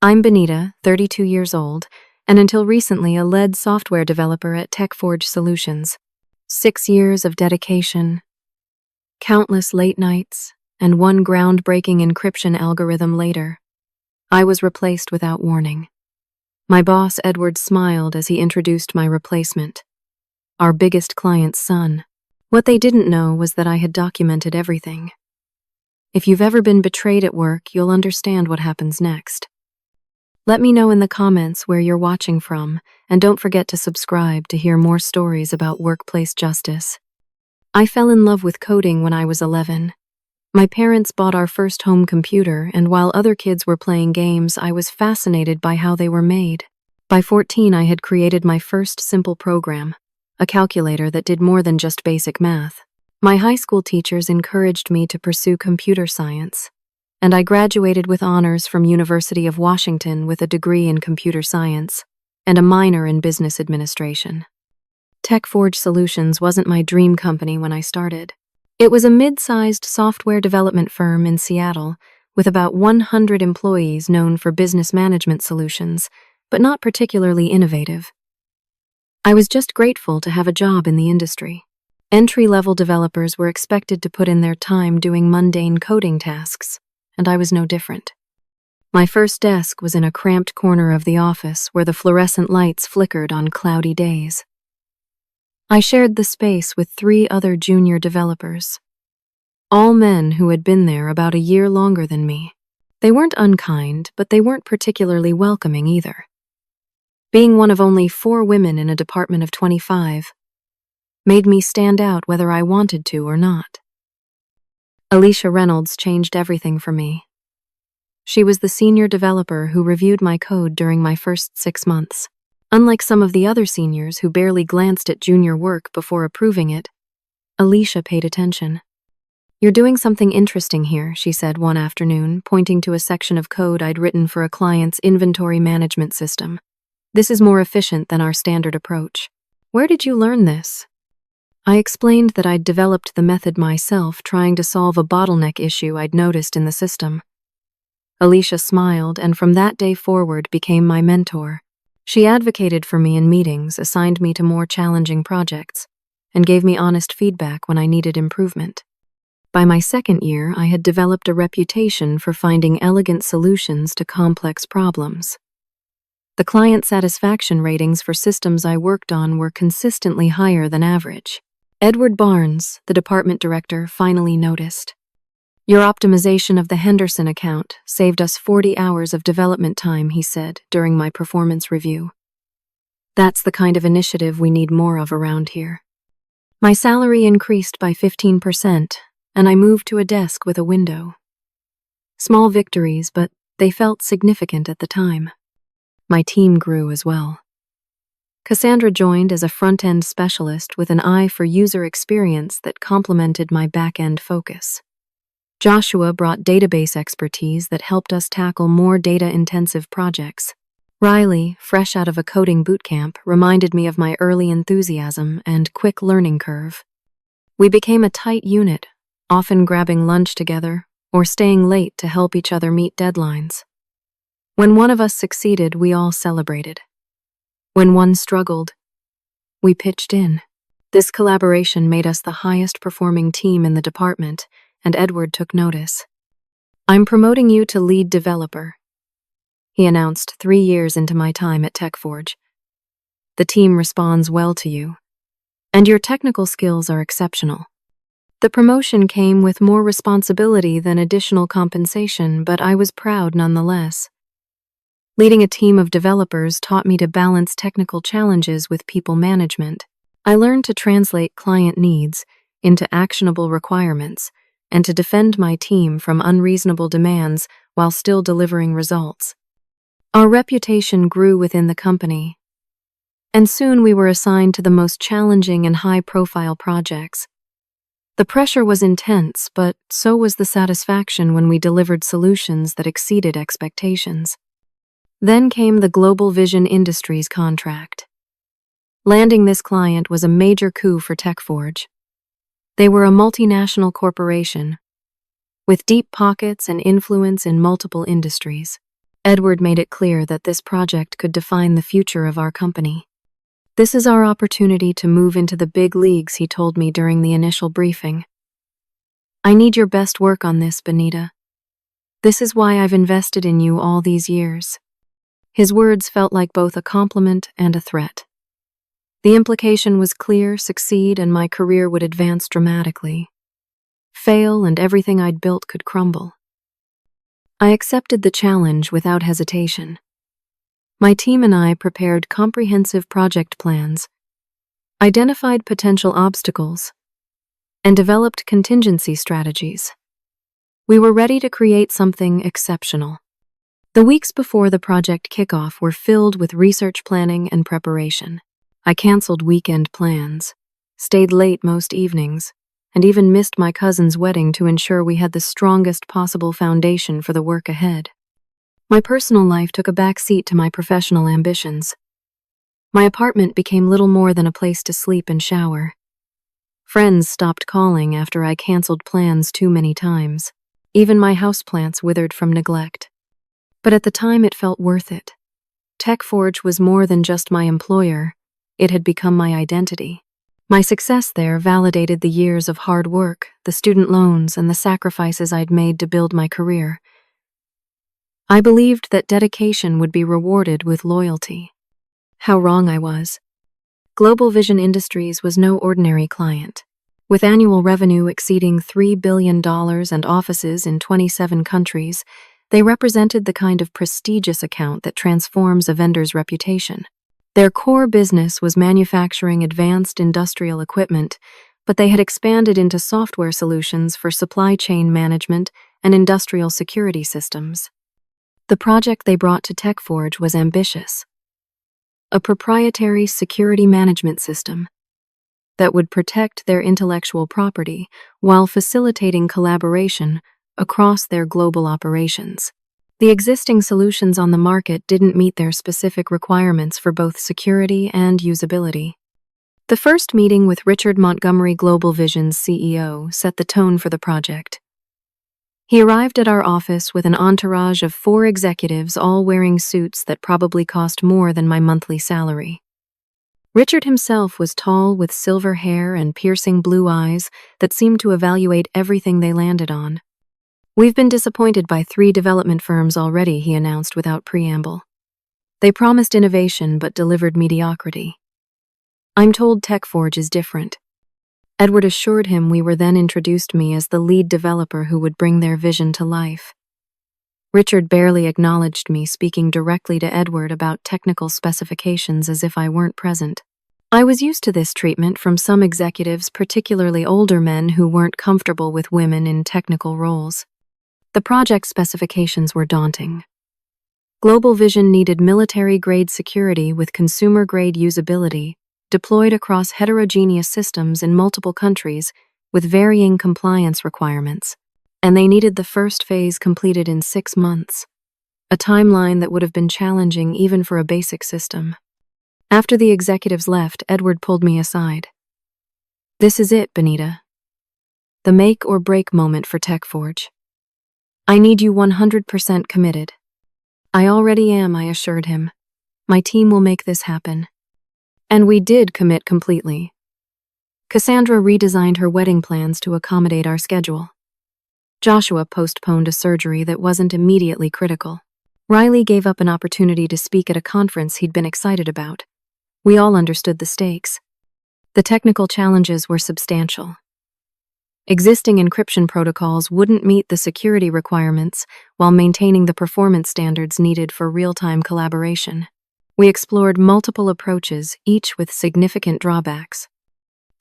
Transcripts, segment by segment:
I'm Benita, 32 years old, and until recently a lead software developer at TechForge Solutions. 6 years of dedication, countless late nights, and one groundbreaking encryption algorithm later, I was replaced without warning. My boss, Edward, smiled as he introduced my replacement, our biggest client's son. What they didn't know was that I had documented everything. If you've ever been betrayed at work, you'll understand what happens next. Let me know in the comments where you're watching from, and don't forget to subscribe to hear more stories about workplace justice. I fell in love with coding when I was 11. My parents bought our first home computer, and while other kids were playing games, I was fascinated by how they were made. By 14, I had created my first simple program, a calculator that did more than just basic math. My high school teachers encouraged me to pursue computer science, and I graduated with honors from University of Washington with a degree in computer science and a minor in business administration. TechForge Solutions wasn't my dream company when I started. It was a mid-sized software development firm in Seattle with about 100 employees known for business management solutions, but not particularly innovative. I was just grateful to have a job in the industry. Entry-level developers were expected to put in their time doing mundane coding tasks, and I was no different. My first desk was in a cramped corner of the office where the fluorescent lights flickered on cloudy days. I shared the space with 3 other junior developers, all men who had been there about a year longer than me. They weren't unkind, but they weren't particularly welcoming either. Being one of only 4 women in a department of 25 made me stand out whether I wanted to or not. Alicia Reynolds changed everything for me. She was the senior developer who reviewed my code during my first 6 months. Unlike some of the other seniors who barely glanced at junior work before approving it, Alicia paid attention. "You're doing something interesting here," she said one afternoon, pointing to a section of code I'd written for a client's inventory management system. "This is more efficient than our standard approach. Where did you learn this?" I explained that I'd developed the method myself, trying to solve a bottleneck issue I'd noticed in the system. Alicia smiled, and from that day forward became my mentor. She advocated for me in meetings, assigned me to more challenging projects, and gave me honest feedback when I needed improvement. By my second year, I had developed a reputation for finding elegant solutions to complex problems. The client satisfaction ratings for systems I worked on were consistently higher than average. Edward Barnes, the department director, finally noticed. "Your optimization of the Henderson account saved us 40 hours of development time," he said during my performance review. "That's the kind of initiative we need more of around here." My salary increased by 15%, and I moved to a desk with a window. Small victories, but they felt significant at the time. My team grew as well. Cassandra joined as a front-end specialist with an eye for user experience that complemented my back-end focus. Joshua brought database expertise that helped us tackle more data-intensive projects. Riley, fresh out of a coding bootcamp, reminded me of my early enthusiasm and quick learning curve. We became a tight unit, often grabbing lunch together or staying late to help each other meet deadlines. When one of us succeeded, we all celebrated. When one struggled, we pitched in. This collaboration made us the highest-performing team in the department, and Edward took notice. "I'm promoting you to lead developer," he announced 3 years into my time at TechForge. "The team responds well to you, and your technical skills are exceptional." The promotion came with more responsibility than additional compensation, but I was proud nonetheless. Leading a team of developers taught me to balance technical challenges with people management. I learned to translate client needs into actionable requirements and to defend my team from unreasonable demands while still delivering results. Our reputation grew within the company, and soon we were assigned to the most challenging and high-profile projects. The pressure was intense, but so was the satisfaction when we delivered solutions that exceeded expectations. Then came the Global Vision Industries contract. Landing this client was a major coup for TechForge. They were a multinational corporation with deep pockets and influence in multiple industries. Edward made it clear that this project could define the future of our company. "This is our opportunity to move into the big leagues," he told me during the initial briefing. "I need your best work on this, Benita. This is why I've invested in you all these years." His words felt like both a compliment and a threat. The implication was clear: succeed and my career would advance dramatically. Fail and everything I'd built could crumble. I accepted the challenge without hesitation. My team and I prepared comprehensive project plans, identified potential obstacles, and developed contingency strategies. We were ready to create something exceptional. The weeks before the project kickoff were filled with research planning and preparation. I canceled weekend plans, stayed late most evenings, and even missed my cousin's wedding to ensure we had the strongest possible foundation for the work ahead. My personal life took a back seat to my professional ambitions. My apartment became little more than a place to sleep and shower. Friends stopped calling after I canceled plans too many times. Even my houseplants withered from neglect. But at the time it felt worth it. TechForge was more than just my employer, it had become my identity. My success there validated the years of hard work, the student loans, and the sacrifices I'd made to build my career. I believed that dedication would be rewarded with loyalty. How wrong I was. Global Vision Industries was no ordinary client. With annual revenue exceeding $3 billion and offices in 27 countries, they represented the kind of prestigious account that transforms a vendor's reputation. Their core business was manufacturing advanced industrial equipment, but they had expanded into software solutions for supply chain management and industrial security systems. The project they brought to TechForge was ambitious: a proprietary security management system that would protect their intellectual property while facilitating collaboration across their global operations. The existing solutions on the market didn't meet their specific requirements for both security and usability. The first meeting with Richard Montgomery, Global Vision's CEO, set the tone for the project. He arrived at our office with an entourage of 4 executives, all wearing suits that probably cost more than my monthly salary. Richard himself was tall, with silver hair and piercing blue eyes that seemed to evaluate everything they landed on. "We've been disappointed by 3 development firms already," he announced without preamble. "They promised innovation but delivered mediocrity. I'm told TechForge is different." Edward assured him we were, then introduced me as the lead developer who would bring their vision to life. Richard barely acknowledged me, speaking directly to Edward about technical specifications as if I weren't present. I was used to this treatment from some executives, particularly older men who weren't comfortable with women in technical roles. The project specifications were daunting. Global Vision needed military-grade security with consumer-grade usability, deployed across heterogeneous systems in multiple countries with varying compliance requirements. And they needed the first phase completed in 6 months, a timeline that would have been challenging even for a basic system. After the executives left, Edward pulled me aside. "This is it, Benita. The make or break moment for TechForge. I need you 100% committed." "I already am," I assured him. "My team will make this happen." And we did commit completely. Cassandra redesigned her wedding plans to accommodate our schedule. Joshua postponed a surgery that wasn't immediately critical. Riley gave up an opportunity to speak at a conference he'd been excited about. We all understood the stakes. The technical challenges were substantial. Existing encryption protocols wouldn't meet the security requirements while maintaining the performance standards needed for real-time collaboration. We explored multiple approaches, each with significant drawbacks.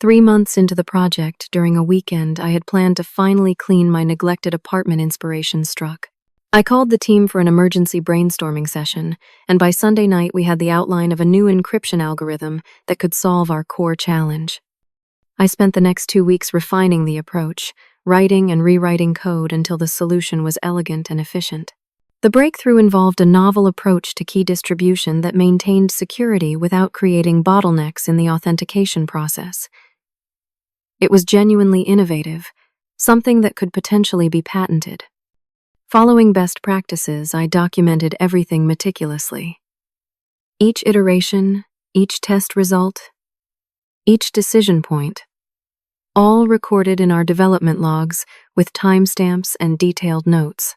3 months into the project, during a weekend, I had planned to finally clean my neglected apartment. Inspiration struck. I called the team for an emergency brainstorming session, and by Sunday night we had the outline of a new encryption algorithm that could solve our core challenge. I spent the next 2 weeks refining the approach, writing and rewriting code until the solution was elegant and efficient. The breakthrough involved a novel approach to key distribution that maintained security without creating bottlenecks in the authentication process. It was genuinely innovative, something that could potentially be patented. Following best practices, I documented everything meticulously. Each iteration, each test result, each decision point, all recorded in our development logs with timestamps and detailed notes.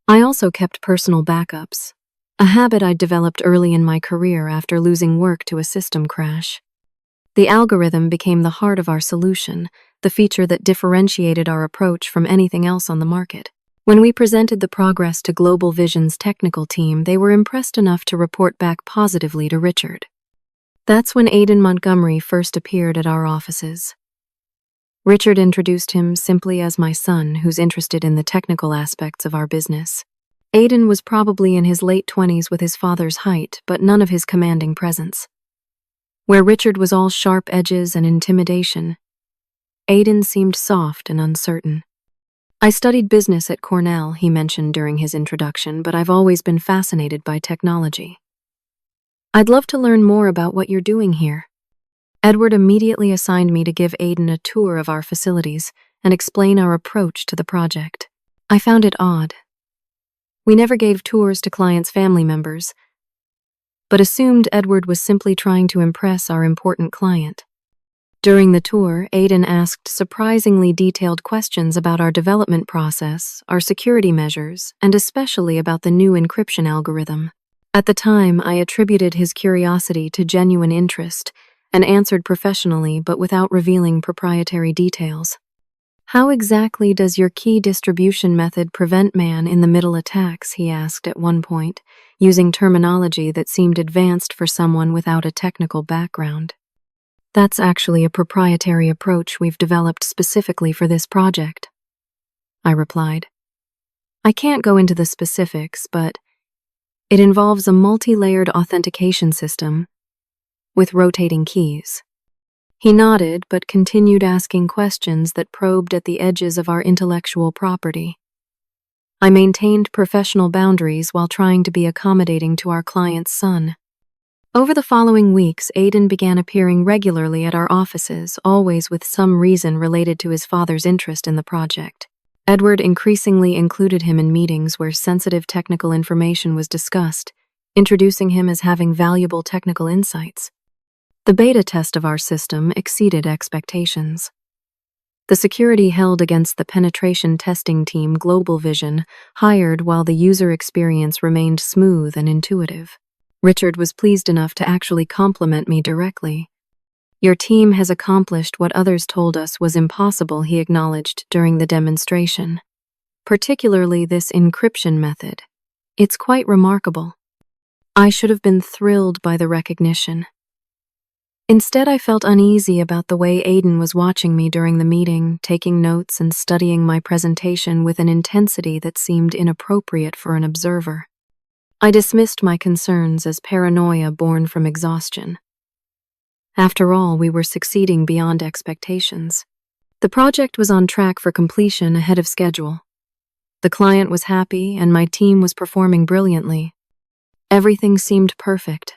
I also kept personal backups, a habit I'd developed early in my career after losing work to a system crash. The algorithm became the heart of our solution, the feature that differentiated our approach from anything else on the market. When we presented the progress to Global Vision's technical team, they were impressed enough to report back positively to Richard. That's when Aidan Montgomery first appeared at our offices. Richard introduced him simply as my son, who's interested in the technical aspects of our business. Aidan was probably in his late 20s with his father's height, but none of his commanding presence. Where Richard was all sharp edges and intimidation, Aidan seemed soft and uncertain. I studied business at Cornell, he mentioned during his introduction, but I've always been fascinated by technology. I'd love to learn more about what you're doing here. Edward immediately assigned me to give Aidan a tour of our facilities and explain our approach to the project. I found it odd. We never gave tours to clients' family members, but assumed Edward was simply trying to impress our important client. During the tour, Aidan asked surprisingly detailed questions about our development process, our security measures, and especially about the new encryption algorithm. At the time, I attributed his curiosity to genuine interest and answered professionally but without revealing proprietary details. How exactly does your key distribution method prevent man-in-the-middle attacks, he asked at one point, using terminology that seemed advanced for someone without a technical background. That's actually a proprietary approach we've developed specifically for this project, I replied. I can't go into the specifics, but it involves a multi-layered authentication system with rotating keys. He nodded but continued asking questions that probed at the edges of our intellectual property. I maintained professional boundaries while trying to be accommodating to our client's son. Over the following weeks, Aidan began appearing regularly at our offices, always with some reason related to his father's interest in the project. Edward increasingly included him in meetings where sensitive technical information was discussed, introducing him as having valuable technical insights. The beta test of our system exceeded expectations. The security held against the penetration testing team Global Vision, hired while the user experience remained smooth and intuitive. Richard was pleased enough to actually compliment me directly. Your team has accomplished what others told us was impossible, he acknowledged during the demonstration. Particularly this encryption method. It's quite remarkable. I should have been thrilled by the recognition. Instead, I felt uneasy about the way Aidan was watching me during the meeting, taking notes and studying my presentation with an intensity that seemed inappropriate for an observer. I dismissed my concerns as paranoia born from exhaustion. After all, we were succeeding beyond expectations. The project was on track for completion ahead of schedule. The client was happy, and my team was performing brilliantly. Everything seemed perfect.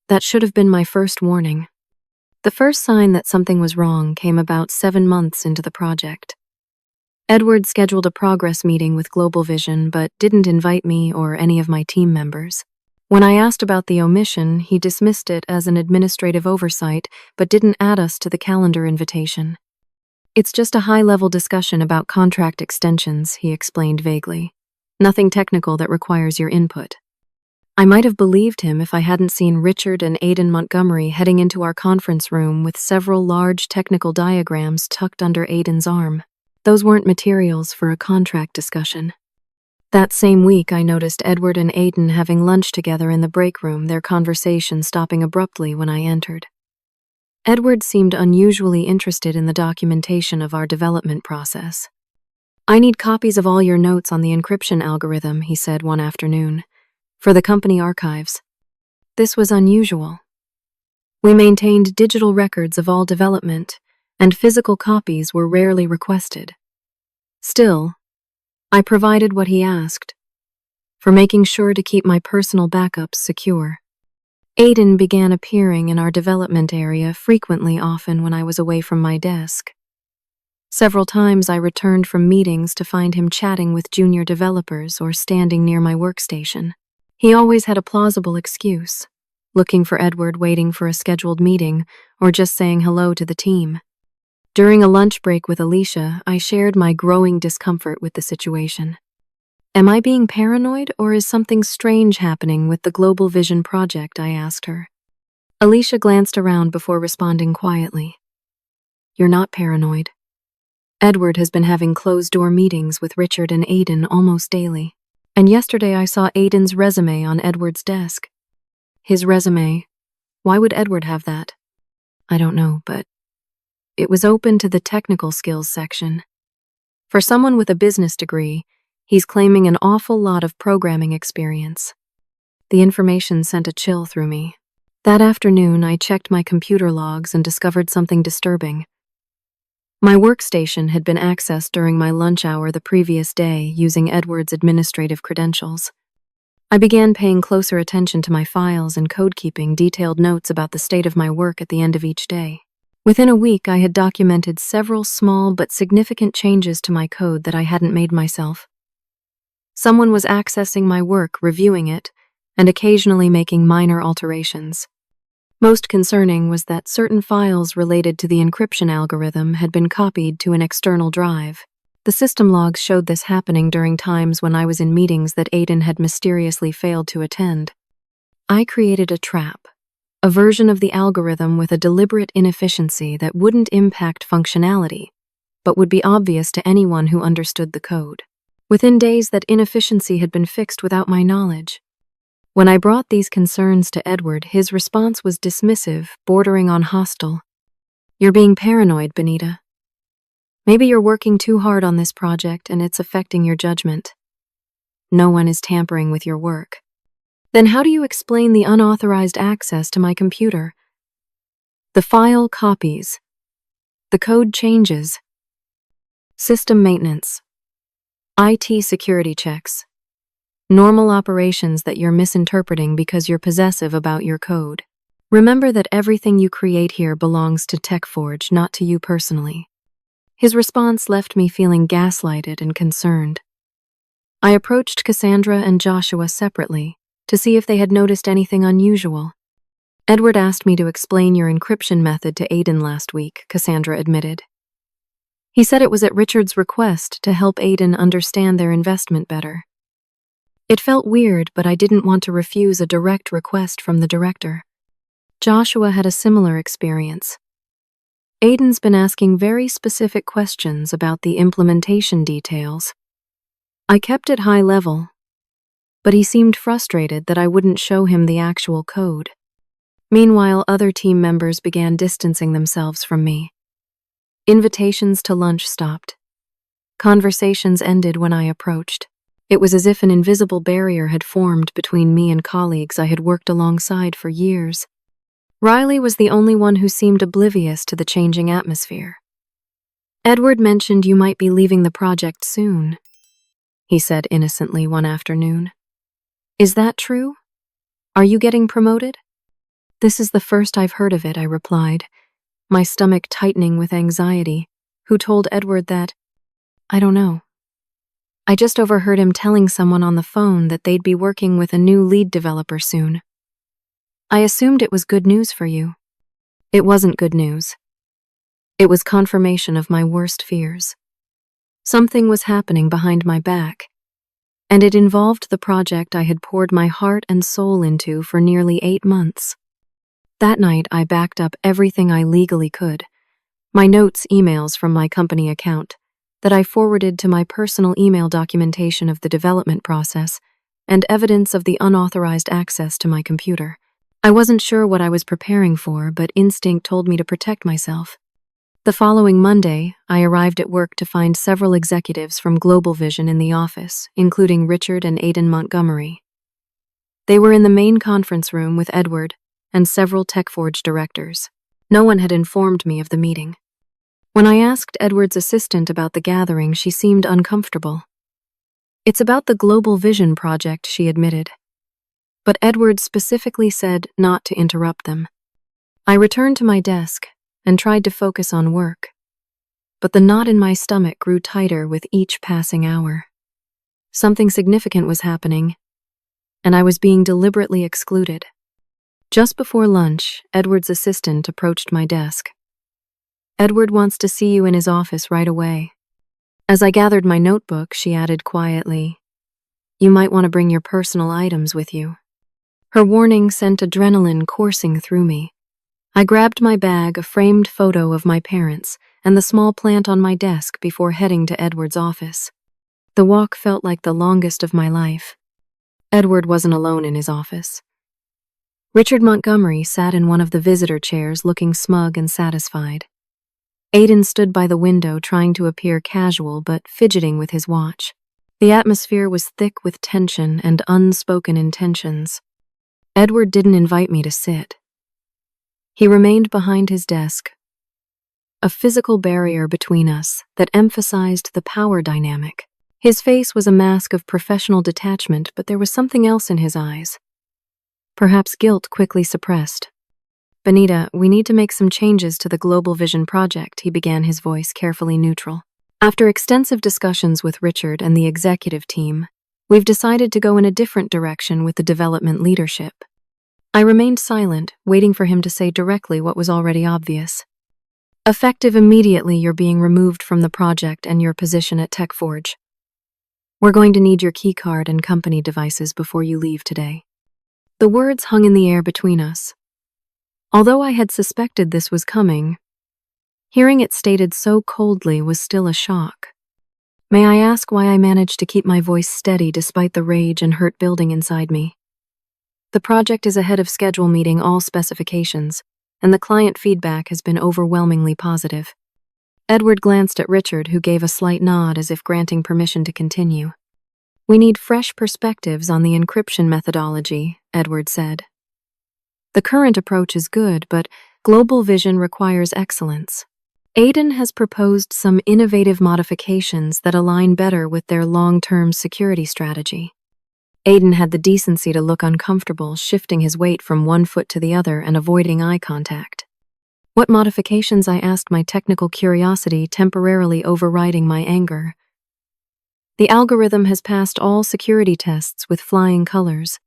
That should have been my first warning. The first sign that something was wrong came about 7 months into the project. Edward scheduled a progress meeting with Global Vision but didn't invite me or any of my team members. When I asked about the omission, he dismissed it as an administrative oversight but didn't add us to the calendar invitation. It's just a high-level discussion about contract extensions, he explained vaguely. Nothing technical that requires your input. I might have believed him if I hadn't seen Richard and Aidan Montgomery heading into our conference room with several large technical diagrams tucked under Aidan's arm. Those weren't materials for a contract discussion. That same week, I noticed Edward and Aidan having lunch together in the break room, their conversation stopping abruptly when I entered. Edward seemed unusually interested in the documentation of our development process. I need copies of all your notes on the encryption algorithm, he said one afternoon, for the company archives. This was unusual. We maintained digital records of all development, and physical copies were rarely requested. Still, I provided what he asked, for making sure to keep my personal backups secure. Aidan began appearing in our development area frequently, often when I was away from my desk. Several times I returned from meetings to find him chatting with junior developers or standing near my workstation. He always had a plausible excuse, looking for Edward, waiting for a scheduled meeting, or just saying hello to the team. During a lunch break with Alicia, I shared my growing discomfort with the situation. Am I being paranoid, or is something strange happening with the Global Vision project? I asked her. Alicia glanced around before responding quietly. You're not paranoid. Edward has been having closed-door meetings with Richard and Aiden almost daily. And yesterday I saw Aiden's resume on Edward's desk. His resume? Why would Edward have that? I don't know, but it was open to the technical skills section. For someone with a business degree, he's claiming an awful lot of programming experience. The information sent a chill through me. That afternoon, I checked my computer logs and discovered something disturbing. My workstation had been accessed during my lunch hour the previous day using Edward's administrative credentials. I began paying closer attention to my files and code-keeping detailed notes about the state of my work at the end of each day. Within a week, I had documented several small but significant changes to my code that I hadn't made myself. Someone was accessing my work, reviewing it, and occasionally making minor alterations. Most concerning was that certain files related to the encryption algorithm had been copied to an external drive. The system logs showed this happening during times when I was in meetings that Aiden had mysteriously failed to attend. I created a trap, a version of the algorithm with a deliberate inefficiency that wouldn't impact functionality, but would be obvious to anyone who understood the code. Within days, that inefficiency had been fixed without my knowledge. When I brought these concerns to Edward, his response was dismissive, bordering on hostile. You're being paranoid, Benita. Maybe you're working too hard on this project and it's affecting your judgment. No one is tampering with your work. Then how do you explain the unauthorized access to my computer? The file copies. The code changes. System maintenance. IT security checks. Normal operations that you're misinterpreting because you're possessive about your code. Remember that everything you create here belongs to TechForge, not to you personally. His response left me feeling gaslighted and concerned. I approached Cassandra and Joshua separately to see if they had noticed anything unusual. Edward asked me to explain your encryption method to Aiden last week, Cassandra admitted. He said it was at Richard's request to help Aiden understand their investment better. It felt weird, but I didn't want to refuse a direct request from the director. Joshua had a similar experience. Aiden's been asking very specific questions about the implementation details. I kept it high level, but he seemed frustrated that I wouldn't show him the actual code. Meanwhile, other team members began distancing themselves from me. Invitations to lunch stopped. Conversations ended when I approached. It was as if an invisible barrier had formed between me and colleagues I had worked alongside for years. Riley was the only one who seemed oblivious to the changing atmosphere. Edward mentioned you might be leaving the project soon, he said innocently one afternoon. Is that true? Are you getting promoted? This is the first I've heard of it, I replied, my stomach tightening with anxiety. Who told Edward that? I don't know. I just overheard him telling someone on the phone that they'd be working with a new lead developer soon. I assumed it was good news for you. It wasn't good news. It was confirmation of my worst fears. Something was happening behind my back, and it involved the project I had poured my heart and soul into for nearly 8 months. That night, I backed up everything I legally could, my notes, emails from my company account, that I forwarded to my personal email documentation of the development process, and evidence of the unauthorized access to my computer. I wasn't sure what I was preparing for, but instinct told me to protect myself. The following Monday, I arrived at work to find several executives from Global Vision in the office, including Richard and Aiden Montgomery. They were in the main conference room with Edward and several TechForge directors. No one had informed me of the meeting. When I asked Edward's assistant about the gathering, she seemed uncomfortable. It's about the Global Vision project, she admitted. But Edward specifically said not to interrupt them. I returned to my desk and tried to focus on work. but the knot in my stomach grew tighter with each passing hour. Something significant was happening, and I was being deliberately excluded. Just before lunch, Edward's assistant approached my desk. "Edward wants to see you in his office right away." As I gathered my notebook, she added quietly, "You might want to bring your personal items with you." Her warning sent adrenaline coursing through me. I grabbed my bag, a framed photo of my parents, and the small plant on my desk before heading to Edward's office. The walk felt like the longest of my life. Edward wasn't alone in his office. Richard Montgomery sat in one of the visitor chairs looking smug and satisfied. Aiden stood by the window trying to appear casual but fidgeting with his watch. The atmosphere was thick with tension and unspoken intentions. Edward didn't invite me to sit. He remained behind his desk, a physical barrier between us that emphasized the power dynamic. His face was a mask of professional detachment, but there was something else in his eyes. Perhaps guilt quickly suppressed. "Benita, we need to make some changes to the Global Vision project," he began, his voice carefully neutral. "After extensive discussions with Richard and the executive team, we've decided to go in a different direction with the development leadership." I remained silent, waiting for him to say directly what was already obvious. "Effective immediately, you're being removed from the project and your position at TechForge. We're going to need your keycard and company devices before you leave today." The words hung in the air between us. Although I had suspected this was coming, hearing it stated so coldly was still a shock. May I ask why I managed to keep my voice steady despite the rage and hurt building inside me? "The project is ahead of schedule, meeting all specifications, and the client feedback has been overwhelmingly positive." Edward glanced at Richard, who gave a slight nod as if granting permission to continue. "We need fresh perspectives on the encryption methodology," Edward said. "The current approach is good, but Global Vision requires excellence. Aiden has proposed some innovative modifications that align better with their long-term security strategy." Aiden had the decency to look uncomfortable, shifting his weight from one foot to the other and avoiding eye contact. "What modifications?" I asked, my technical curiosity temporarily overriding my anger. "The algorithm has passed all security tests with flying colors,"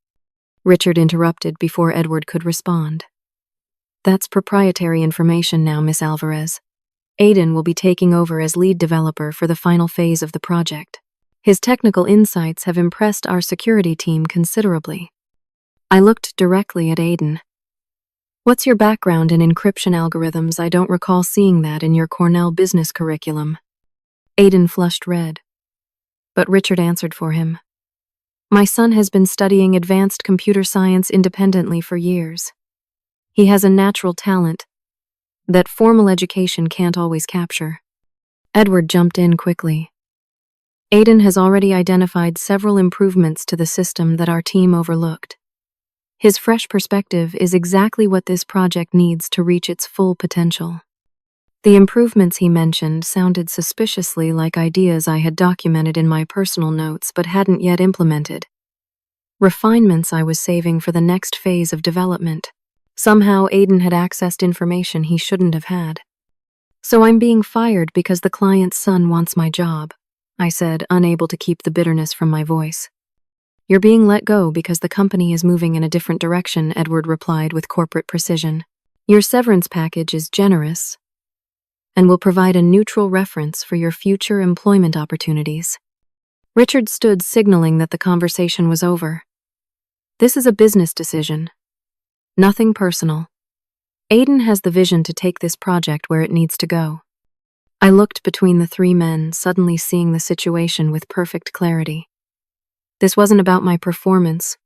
Richard interrupted before Edward could respond. "That's proprietary information now, Miss Alvarez. Aiden will be taking over as lead developer for the final phase of the project. His technical insights have impressed our security team considerably." I looked directly at Aiden. "What's your background in encryption algorithms? I don't recall seeing that in your Cornell business curriculum." Aiden flushed red, but Richard answered for him. "My son has been studying advanced computer science independently for years. He has a natural talent that formal education can't always capture." Edward jumped in quickly. "Aiden has already identified several improvements to the system that our team overlooked. His fresh perspective is exactly what this project needs to reach its full potential." The improvements he mentioned sounded suspiciously like ideas I had documented in my personal notes but hadn't yet implemented. Refinements I was saving for the next phase of development. Somehow Aiden had accessed information he shouldn't have had. "So I'm being fired because the client's son wants my job," I said, unable to keep the bitterness from my voice. "You're being let go because the company is moving in a different direction," Edward replied with corporate precision. "Your severance package is generous and will provide a neutral reference for your future employment opportunities." Richard stood, signaling that the conversation was over. "This is a business decision. Nothing personal. Aiden has the vision to take this project where it needs to go." I looked between the three men, suddenly seeing the situation with perfect clarity. This wasn't about my performance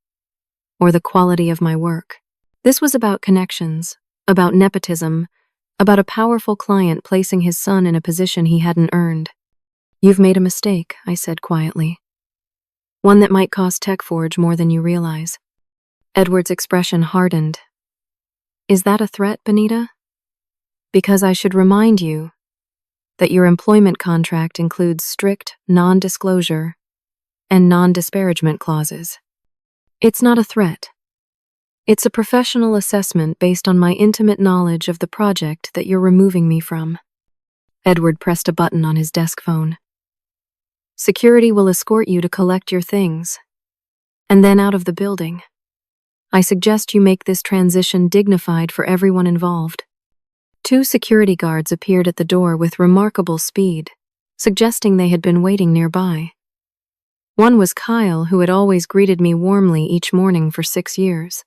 or the quality of my work. This was about connections, about nepotism, about a powerful client placing his son in a position he hadn't earned. "You've made a mistake," I said quietly. "One that might cost TechForge more than you realize." Edward's expression hardened. "Is that a threat, Benita? Because I should remind you that your employment contract includes strict non-disclosure and non-disparagement clauses." "It's not a threat. It's a professional assessment based on my intimate knowledge of the project that you're removing me from." Edward pressed a button on his desk phone. Security will escort you to collect your things, and then out of the building. I suggest you make this transition dignified for everyone involved. 2 security guards appeared at the door with remarkable speed, suggesting they had been waiting nearby. One was Kyle, who had always greeted me warmly each morning for 6 years.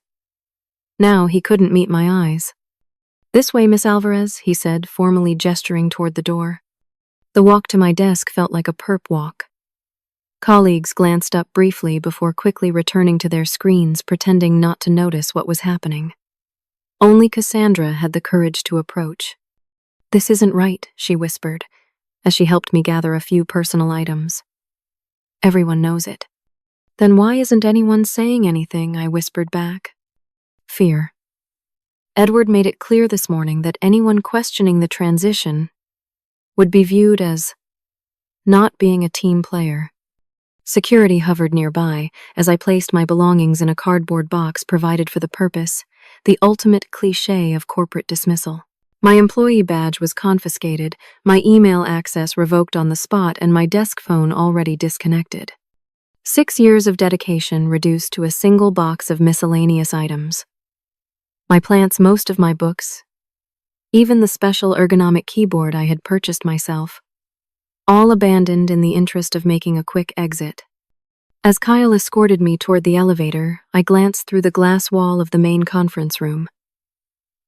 Now he couldn't meet my eyes. "This way, Miss Alvarez," he said, formally gesturing toward the door. The walk to my desk felt like a perp walk. Colleagues glanced up briefly before quickly returning to their screens, pretending not to notice what was happening. Only Cassandra had the courage to approach. "This isn't right," she whispered, as she helped me gather a few personal items. "Everyone knows it." "Then why isn't anyone saying anything?" I whispered back. "Fear." Edward made it clear this morning that anyone questioning the transition would be viewed as not being a team player. Security hovered nearby as I placed my belongings in a cardboard box provided for the purpose, the ultimate cliché of corporate dismissal. My employee badge was confiscated, my email access revoked on the spot, and my desk phone already disconnected. 6 years of dedication reduced to a single box of miscellaneous items. My plants, most of my books, even the special ergonomic keyboard I had purchased myself, all abandoned in the interest of making a quick exit. As Kyle escorted me toward the elevator, I glanced through the glass wall of the main conference room.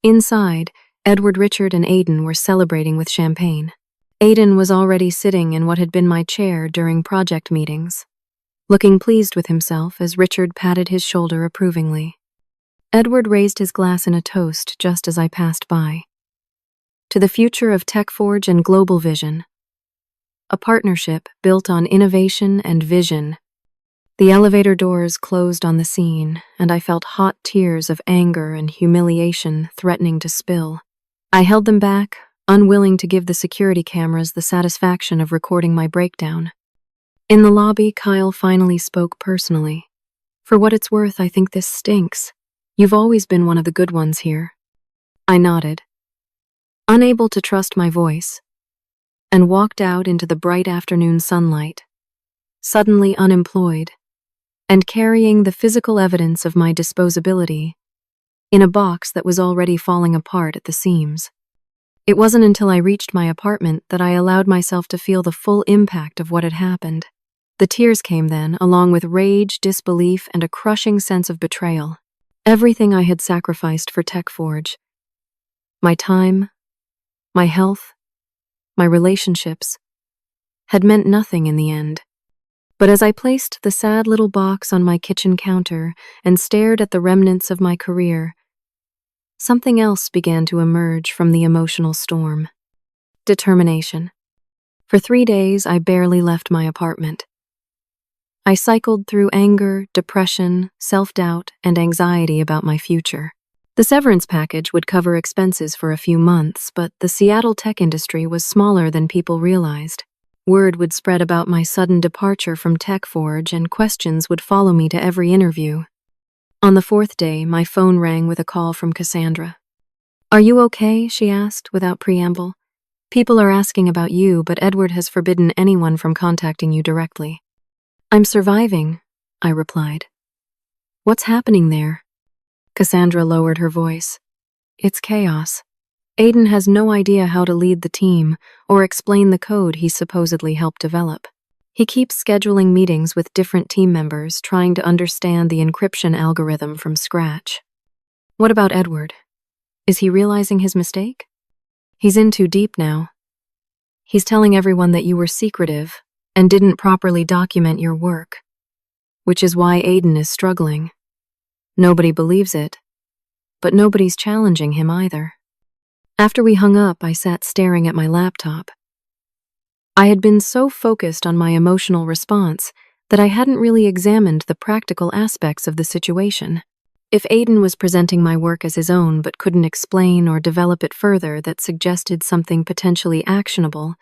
Inside, Edward, Richard, and Aiden were celebrating with champagne. Aiden was already sitting in what had been my chair during project meetings, looking pleased with himself as Richard patted his shoulder approvingly. Edward raised his glass in a toast just as I passed by. To the future of TechForge and Global Vision, a partnership built on innovation and vision. The elevator doors closed on the scene, and I felt hot tears of anger and humiliation threatening to spill. I held them back, unwilling to give the security cameras the satisfaction of recording my breakdown. In the lobby, Kyle finally spoke personally. "For what it's worth, I think this stinks. You've always been one of the good ones here." I nodded, unable to trust my voice, and walked out into the bright afternoon sunlight, suddenly unemployed, and carrying the physical evidence of my disposability in a box that was already falling apart at the seams. It wasn't until I reached my apartment that I allowed myself to feel the full impact of what had happened. The tears came then, along with rage, disbelief, and a crushing sense of betrayal. Everything I had sacrificed for TechForge, my time, my health, my relationships, had meant nothing in the end. But as I placed the sad little box on my kitchen counter and stared at the remnants of my career, something else began to emerge from the emotional storm. Determination. For 3 days, I barely left my apartment. I cycled through anger, depression, self-doubt, and anxiety about my future. The severance package would cover expenses for a few months, but the Seattle tech industry was smaller than people realized. Word would spread about my sudden departure from TechForge, and questions would follow me to every interview. On the 4th day, my phone rang with a call from Cassandra. "Are you okay?" she asked without preamble. "People are asking about you, but Edward has forbidden anyone from contacting you directly." "I'm surviving," I replied. "What's happening there?" Cassandra lowered her voice. "It's chaos. Aiden has no idea how to lead the team or explain the code he supposedly helped develop. He keeps scheduling meetings with different team members, trying to understand the encryption algorithm from scratch." "What about Edward? Is he realizing his mistake?" "He's in too deep now. He's telling everyone that you were secretive and didn't properly document your work, which is why Aiden is struggling. Nobody believes it, but nobody's challenging him either." After we hung up, I sat staring at my laptop. I had been so focused on my emotional response that I hadn't really examined the practical aspects of the situation. If Aiden was presenting my work as his own but couldn't explain or develop it further, that suggested something potentially actionable,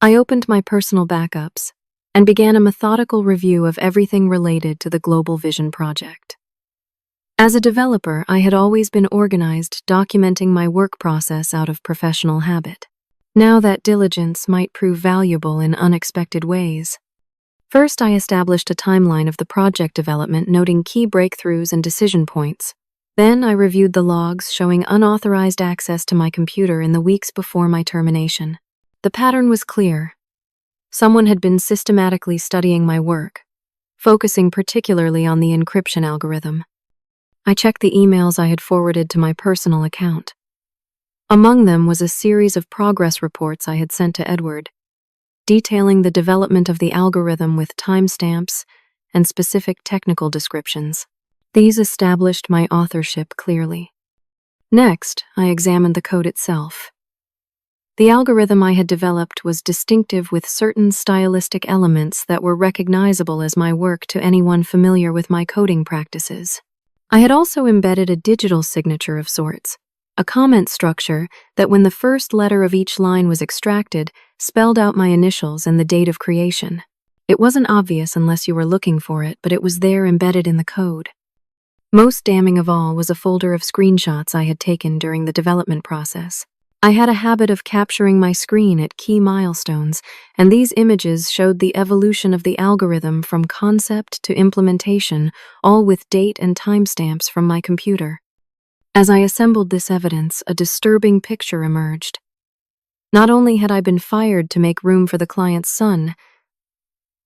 I opened my personal backups and began a methodical review of everything related to the Global Vision project. As a developer, I had always been organized, documenting my work process out of professional habit. Now that diligence might prove valuable in unexpected ways. First, I established a timeline of the project development, noting key breakthroughs and decision points. Then, I reviewed the logs showing unauthorized access to my computer in the weeks before my termination. The pattern was clear. Someone had been systematically studying my work, focusing particularly on the encryption algorithm. I checked the emails I had forwarded to my personal account. Among them was a series of progress reports I had sent to Edward, detailing the development of the algorithm with timestamps and specific technical descriptions. These established my authorship clearly. Next, I examined the code itself. The algorithm I had developed was distinctive with certain stylistic elements that were recognizable as my work to anyone familiar with my coding practices. I had also embedded a digital signature of sorts, a comment structure that when the first letter of each line was extracted, spelled out my initials and the date of creation. It wasn't obvious unless you were looking for it, but it was there embedded in the code. Most damning of all was a folder of screenshots I had taken during the development process. I had a habit of capturing my screen at key milestones, and these images showed the evolution of the algorithm from concept to implementation, all with date and timestamps from my computer. As I assembled this evidence, a disturbing picture emerged. Not only had I been fired to make room for the client's son,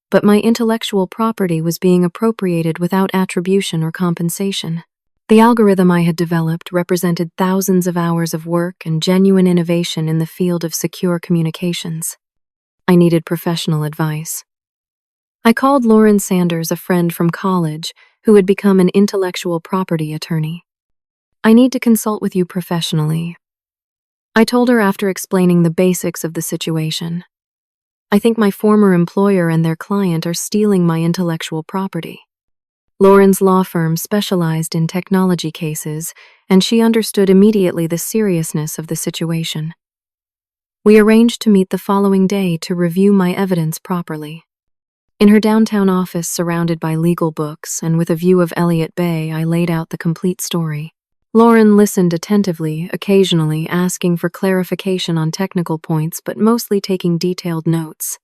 but my intellectual property was being appropriated without attribution or compensation. The algorithm I had developed represented thousands of hours of work and genuine innovation in the field of secure communications. I needed professional advice. I called Lauren Sanders, a friend from college, who had become an intellectual property attorney. "I need to consult with you professionally," I told her after explaining the basics of the situation. "I think my former employer and their client are stealing my intellectual property." Lauren's law firm specialized in technology cases, and she understood immediately the seriousness of the situation. We arranged to meet the following day to review my evidence properly. In her downtown office surrounded by legal books and with a view of Elliott Bay, I laid out the complete story. Lauren listened attentively, occasionally asking for clarification on technical points, but mostly taking detailed notes.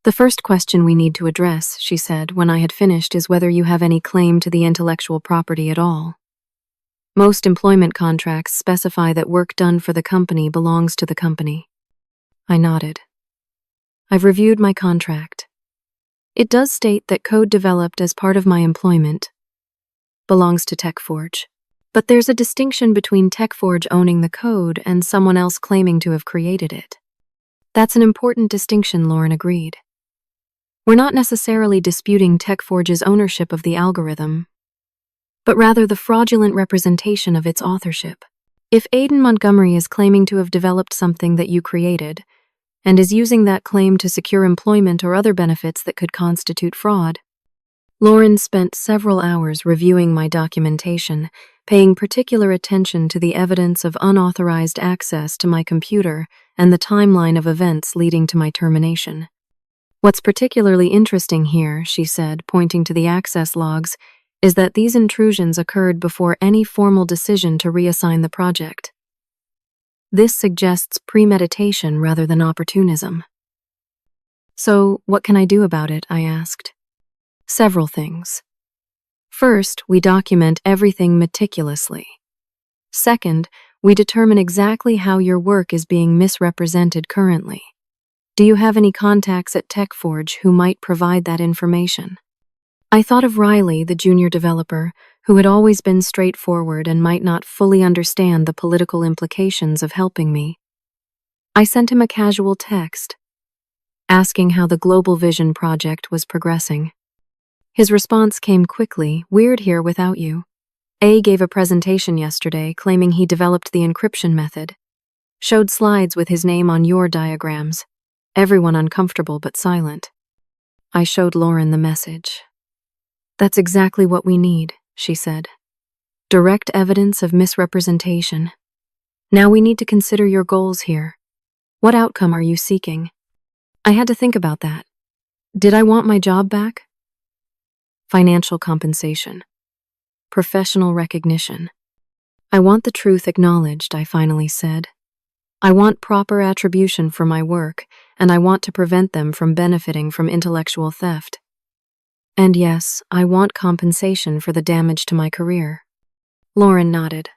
"The first question we need to address," she said when I had finished, "is whether you have any claim to the intellectual property at all. Most employment contracts specify that work done for the company belongs to the company." I nodded. "I've reviewed my contract. It does state that code developed as part of my employment belongs to TechForge. But there's a distinction between TechForge owning the code and someone else claiming to have created it." "That's an important distinction," Lauren agreed. "We're not necessarily disputing TechForge's ownership of the algorithm, but rather the fraudulent representation of its authorship. If Aidan Montgomery is claiming to have developed something that you created, and is using that claim to secure employment or other benefits that could constitute fraud." Lauren spent several hours reviewing my documentation, paying particular attention to the evidence of unauthorized access to my computer and the timeline of events leading to my termination. "What's particularly interesting here," she said, pointing to the access logs, "is that these intrusions occurred before any formal decision to reassign the project. This suggests premeditation rather than opportunism." "So, what can I do about it?" I asked. "Several things. First, we document everything meticulously. Second, we determine exactly how your work is being misrepresented currently. Do you have any contacts at TechForge who might provide that information?" I thought of Riley, the junior developer, who had always been straightforward and might not fully understand the political implications of helping me. I sent him a casual text, asking how the Global Vision project was progressing. His response came quickly: "Weird here without you. A gave a presentation yesterday claiming he developed the encryption method. Showed slides with his name on your diagrams. Everyone uncomfortable but silent." I showed Lauren the message. "That's exactly what we need," she said. "Direct evidence of misrepresentation. Now we need to consider your goals here. What outcome are you seeking?" I had to think about that. Did I want my job back? Financial compensation. Professional recognition. "I want the truth acknowledged," I finally said. I want proper attribution for my work, and I want to prevent them from benefiting from intellectual theft. And yes, I want compensation for the damage to my career. Lauren nodded.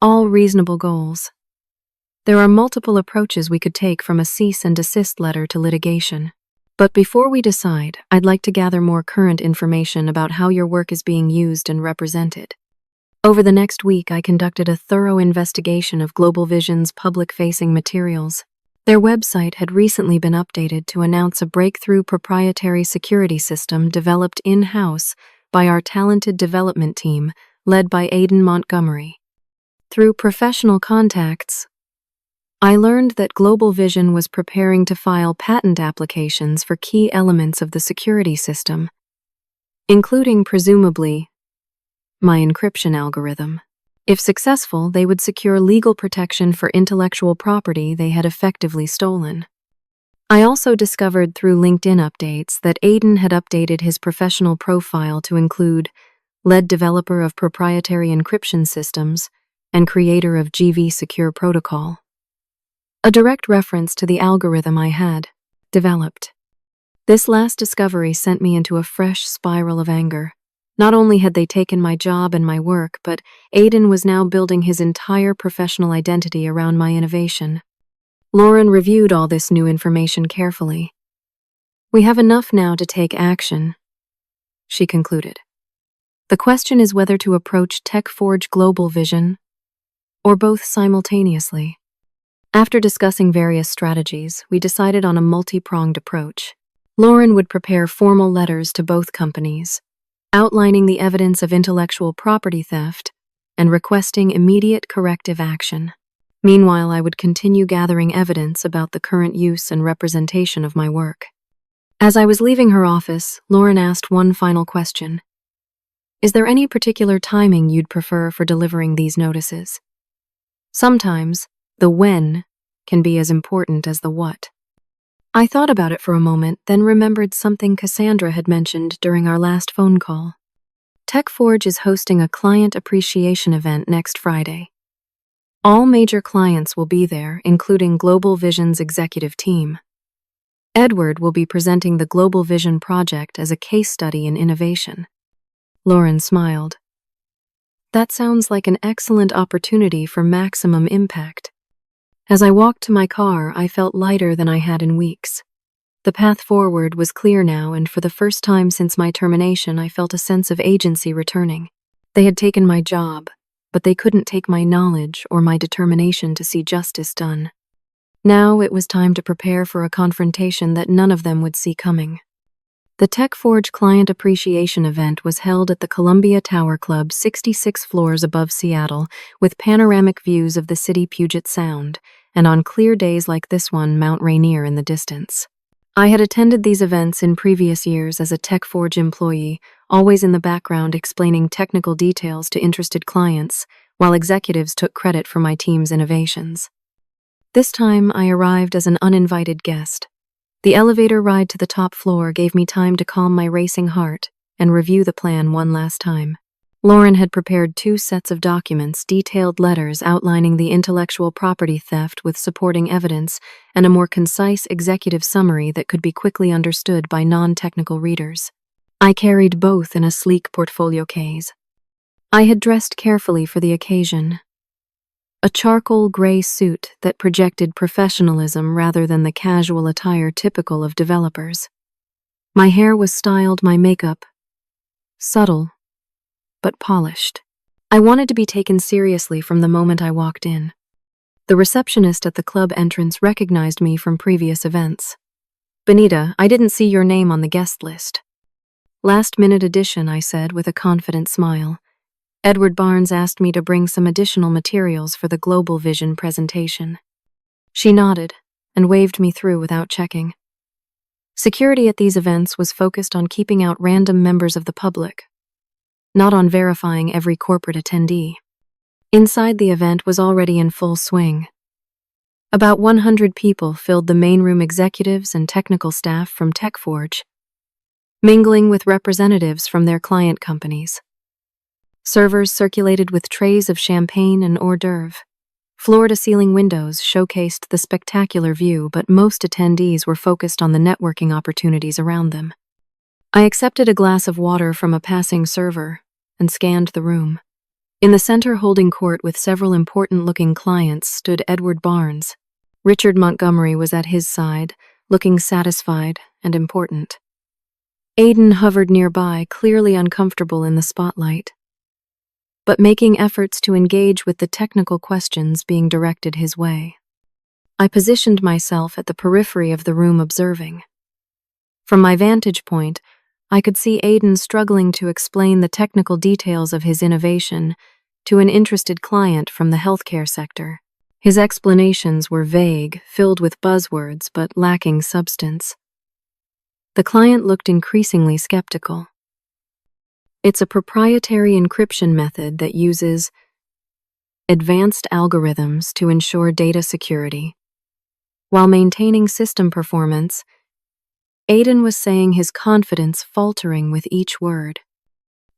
All reasonable goals. There are multiple approaches we could take from a cease and desist letter to litigation. But before we decide, I'd like to gather more current information about how your work is being used and represented. Over the next week, I conducted a thorough investigation of Global Vision's public-facing materials. Their website had recently been updated to announce a breakthrough proprietary security system developed in-house by our talented development team, led by Aidan Montgomery. Through professional contacts, I learned that Global Vision was preparing to file patent applications for key elements of the security system, including, presumably, my encryption algorithm. If successful, they would secure legal protection for intellectual property they had effectively stolen. I also discovered through LinkedIn updates that Aidan had updated his professional profile to include lead developer of proprietary encryption systems and creator of GV Secure Protocol, a direct reference to the algorithm I had developed. This last discovery sent me into a fresh spiral of anger. Not only had they taken my job and my work, but Aidan was now building his entire professional identity around my innovation. Lauren reviewed all this new information carefully. We have enough now to take action, she concluded. The question is whether to approach TechForge Global Vision or both simultaneously. After discussing various strategies, we decided on a multi-pronged approach. Lauren would prepare formal letters to both companies, outlining the evidence of intellectual property theft and requesting immediate corrective action. Meanwhile, I would continue gathering evidence about the current use and representation of my work. As I was leaving her office, Lauren asked one final question. Is there any particular timing you'd prefer for delivering these notices? Sometimes, the when can be as important as the what. I thought about it for a moment, then remembered something Cassandra had mentioned during our last phone call. TechForge is hosting a client appreciation event next Friday. All major clients will be there, including Global Vision's executive team. Edward will be presenting the Global Vision project as a case study in innovation. Lauren smiled. That sounds like an excellent opportunity for maximum impact. As I walked to my car, I felt lighter than I had in weeks. The path forward was clear now, and for the first time since my termination, I felt a sense of agency returning. They had taken my job, but they couldn't take my knowledge or my determination to see justice done. Now it was time to prepare for a confrontation that none of them would see coming. The TechForge Client Appreciation event was held at the Columbia Tower Club, 66 floors above Seattle, with panoramic views of the city Puget Sound, and on clear days like this one, Mount Rainier in the distance. I had attended these events in previous years as a TechForge employee, always in the background explaining technical details to interested clients, while executives took credit for my team's innovations. This time, I arrived as an uninvited guest. The elevator ride to the top floor gave me time to calm my racing heart and review the plan one last time. Lauren had prepared 2 sets of documents, detailed letters outlining the intellectual property theft with supporting evidence, and a more concise executive summary that could be quickly understood by non-technical readers. I carried both in a sleek portfolio case. I had dressed carefully for the occasion. A charcoal gray suit that projected professionalism rather than the casual attire typical of developers. My hair was styled, my makeup subtle, but polished. I wanted to be taken seriously from the moment I walked in. The receptionist at the club entrance recognized me from previous events. "Benita, I didn't see your name on the guest list." "Last-minute addition," I said with a confident smile. "Edward Barnes asked me to bring some additional materials for the Global Vision presentation." She nodded and waved me through without checking. Security at these events was focused on keeping out random members of the public, not on verifying every corporate attendee. Inside the event was already in full swing. About 100 people filled the main room, executives and technical staff from TechForge, mingling with representatives from their client companies. Servers circulated with trays of champagne and hors d'oeuvre, Floor-to-ceiling windows showcased the spectacular view, but most attendees were focused on the networking opportunities around them. I accepted a glass of water from a passing server and scanned the room. In the center holding court with several important-looking clients stood Edward Barnes. Richard Montgomery was at his side, looking satisfied and important. Aidan hovered nearby, clearly uncomfortable in the spotlight, but making efforts to engage with the technical questions being directed his way. I positioned myself at the periphery of the room observing. From my vantage point, I could see Aidan struggling to explain the technical details of his innovation to an interested client from the healthcare sector. His explanations were vague, filled with buzzwords, but lacking substance. The client looked increasingly skeptical. It's a proprietary encryption method that uses advanced algorithms to ensure data security. While maintaining system performance, Aidan was saying, his confidence faltering with each word.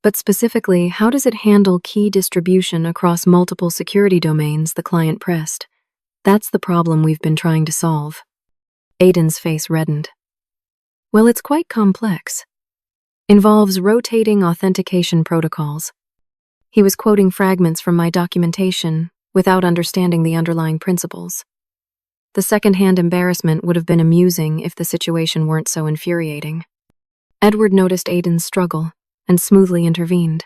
But specifically, how does it handle key distribution across multiple security domains? The client pressed. That's the problem we've been trying to solve. Aidan's face reddened. Well, it's quite complex. Involves rotating authentication protocols. He was quoting fragments from my documentation without understanding the underlying principles. The second-hand embarrassment would have been amusing if the situation weren't so infuriating. Edward noticed Aidan's struggle and smoothly intervened.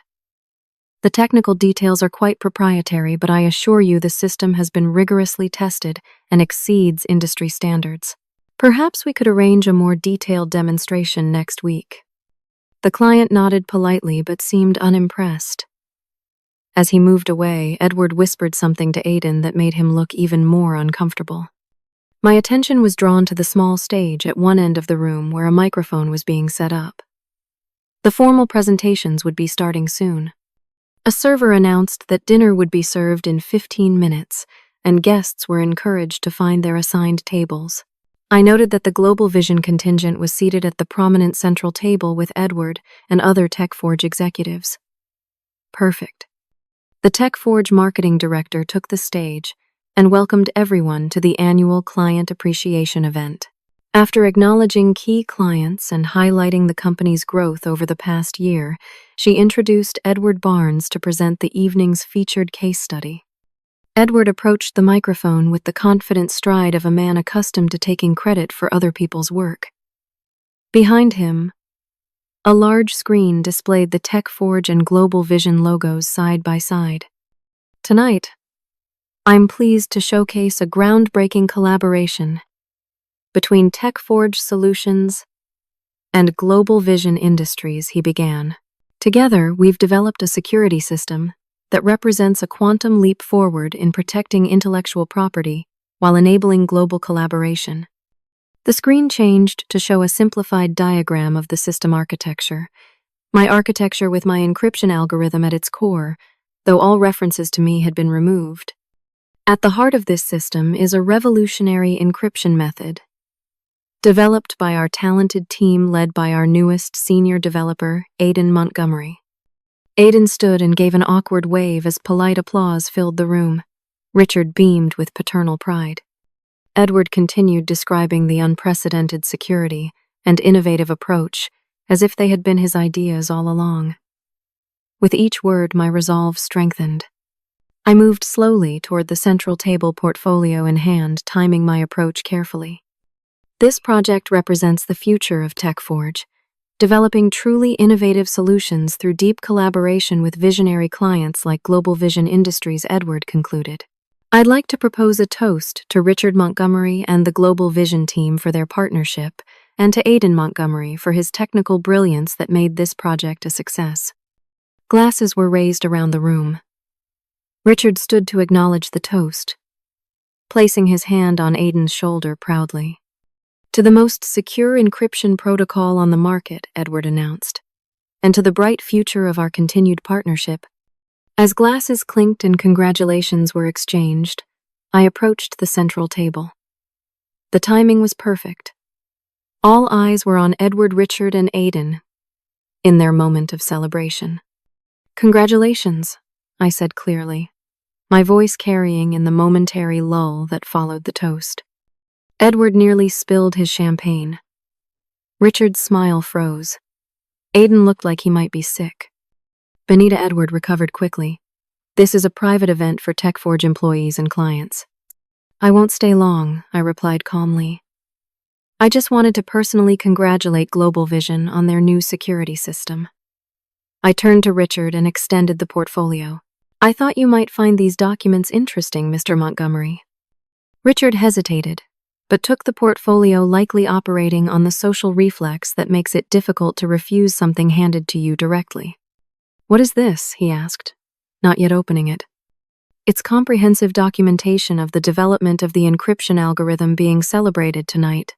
The technical details are quite proprietary, but I assure you the system has been rigorously tested and exceeds industry standards. Perhaps we could arrange a more detailed demonstration next week. The client nodded politely but seemed unimpressed. As he moved away, Edward whispered something to Aidan that made him look even more uncomfortable. My attention was drawn to the small stage at one end of the room where a microphone was being set up. The formal presentations would be starting soon. A server announced that dinner would be served in 15 minutes, and guests were encouraged to find their assigned tables. I noted that the Global Vision contingent was seated at the prominent central table with Edward and other TechForge executives. Perfect. The TechForge marketing director took the stage and welcomed everyone to the annual Client Appreciation event. After acknowledging key clients and highlighting the company's growth over the past year, she introduced Edward Barnes to present the evening's featured case study. Edward approached the microphone with the confident stride of a man accustomed to taking credit for other people's work. Behind him, a large screen displayed the TechForge and Global Vision logos side by side. Tonight, I'm pleased to showcase a groundbreaking collaboration between TechForge Solutions and Global Vision Industries, he began. Together, we've developed a security system that represents a quantum leap forward in protecting intellectual property while enabling global collaboration. The screen changed to show a simplified diagram of the system architecture. My architecture with my encryption algorithm at its core, though all references to me had been removed. At the heart of this system is a revolutionary encryption method, developed by our talented team led by our newest senior developer, Aidan Montgomery. Aidan stood and gave an awkward wave as polite applause filled the room. Richard beamed with paternal pride. Edward continued describing the unprecedented security and innovative approach as if they had been his ideas all along. With each word, my resolve strengthened. I moved slowly toward the central table, portfolio in hand, timing my approach carefully. This project represents the future of TechForge, developing truly innovative solutions through deep collaboration with visionary clients like Global Vision Industries, Edward concluded. I'd like to propose a toast to Richard Montgomery and the Global Vision team for their partnership, and to Aidan Montgomery for his technical brilliance that made this project a success. Glasses were raised around the room. Richard stood to acknowledge the toast, placing his hand on Aidan's shoulder proudly. To the most secure encryption protocol on the market, Edward announced, and to the bright future of our continued partnership. As glasses clinked and congratulations were exchanged, I approached the central table. The timing was perfect. All eyes were on Edward, Richard, and Aidan in their moment of celebration. Congratulations, I said clearly, my voice carrying in the momentary lull that followed the toast. Edward nearly spilled his champagne. Richard's smile froze. Aiden looked like he might be sick. Benita Edward recovered quickly. This is a private event for TechForge employees and clients. I won't stay long, I replied calmly. I just wanted to personally congratulate Global Vision on their new security system. I turned to Richard and extended the portfolio. I thought you might find these documents interesting, Mr. Montgomery. Richard hesitated, but took the portfolio, likely operating on the social reflex that makes it difficult to refuse something handed to you directly. What is this? He asked, not yet opening it. It's comprehensive documentation of the development of the encryption algorithm being celebrated tonight.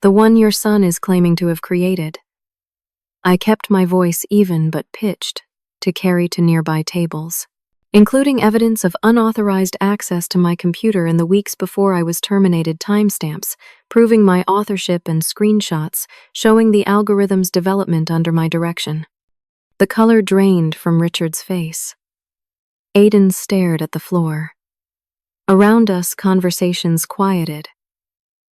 The one your son is claiming to have created. I kept my voice even but pitched to carry to nearby tables, including evidence of unauthorized access to my computer in the weeks before I was terminated, timestamps proving my authorship and screenshots showing the algorithm's development under my direction. The color drained from Richard's face. Aiden stared at the floor. Around us, conversations quieted,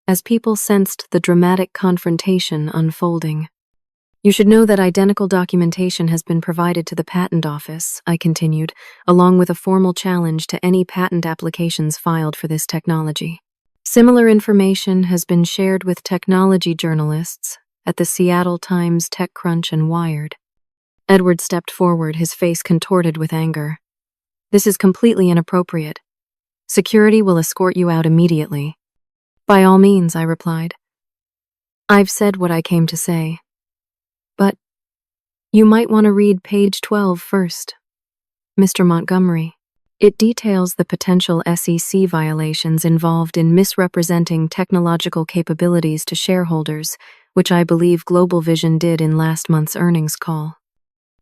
as people sensed the dramatic confrontation unfolding. You should know that identical documentation has been provided to the Patent Office, I continued, along with a formal challenge to any patent applications filed for this technology. Similar information has been shared with technology journalists at the Seattle Times, TechCrunch, and Wired. Edward stepped forward, his face contorted with anger. This is completely inappropriate. Security will escort you out immediately. By all means, I replied. I've said what I came to say. But you might want to read page 12 first, Mr. Montgomery. It details the potential SEC violations involved in misrepresenting technological capabilities to shareholders, which I believe Global Vision did in last month's earnings call.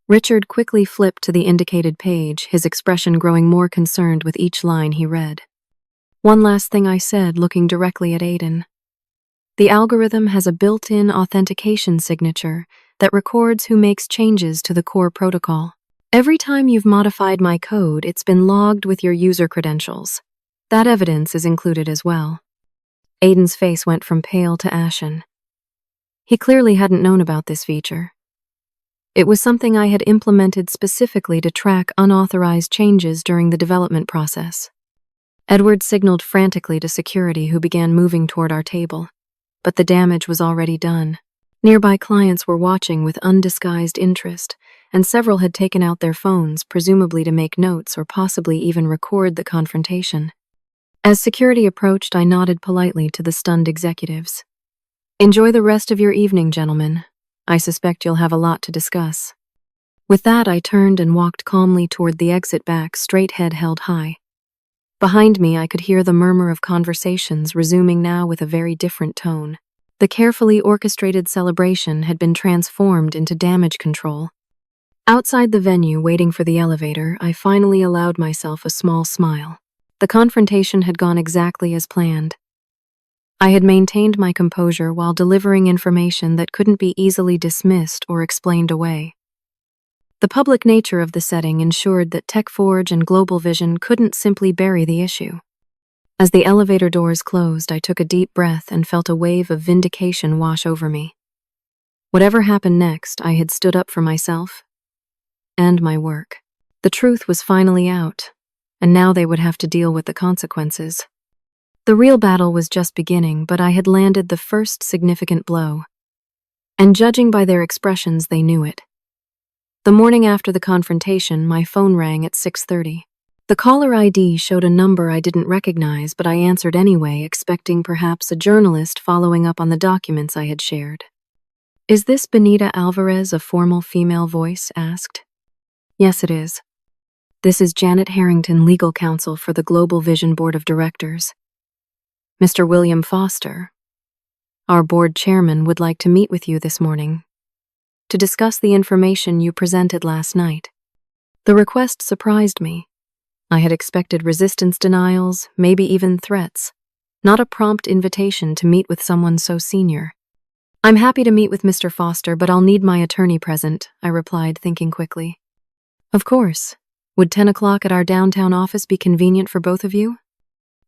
Richard quickly flipped to the indicated page, his expression growing more concerned with each line he read. One last thing, I said, looking directly at Aiden. The algorithm has a built-in authentication signature that records who makes changes to the core protocol. Every time you've modified my code, it's been logged with your user credentials. That evidence is included as well. Aiden's face went from pale to ashen. He clearly hadn't known about this feature. It was something I had implemented specifically to track unauthorized changes during the development process. Edward signaled frantically to security, who began moving toward our table. But the damage was already done. Nearby clients were watching with undisguised interest, and several had taken out their phones, presumably to make notes or possibly even record the confrontation. As security approached, I nodded politely to the stunned executives. Enjoy the rest of your evening, gentlemen. I suspect you'll have a lot to discuss. With that, I turned and walked calmly toward the exit back, straight head held high. Behind me, I could hear the murmur of conversations, resuming now with a very different tone. The carefully orchestrated celebration had been transformed into damage control. Outside the venue, waiting for the elevator, I finally allowed myself a small smile. The confrontation had gone exactly as planned. I had maintained my composure while delivering information that couldn't be easily dismissed or explained away. The public nature of the setting ensured that TechForge and Global Vision couldn't simply bury the issue. As the elevator doors closed, I took a deep breath and felt a wave of vindication wash over me. Whatever happened next, I had stood up for myself and my work. The truth was finally out, and now they would have to deal with the consequences. The real battle was just beginning, but I had landed the first significant blow. And judging by their expressions, they knew it. The morning after the confrontation, my phone rang at 6:30. The caller ID showed a number I didn't recognize, but I answered anyway, expecting perhaps a journalist following up on the documents I had shared. Is this Benita Alvarez? A formal female voice asked. Yes, it is. This is Janet Harrington, legal counsel for the Global Vision Board of Directors. Mr. William Foster, our board chairman, would like to meet with you this morning to discuss the information you presented last night. The request surprised me. I had expected resistance, denials, maybe even threats, not a prompt invitation to meet with someone so senior. I'm happy to meet with Mr. Foster, but I'll need my attorney present, I replied, thinking quickly. Of course. Would 10 o'clock at our downtown office be convenient for both of you?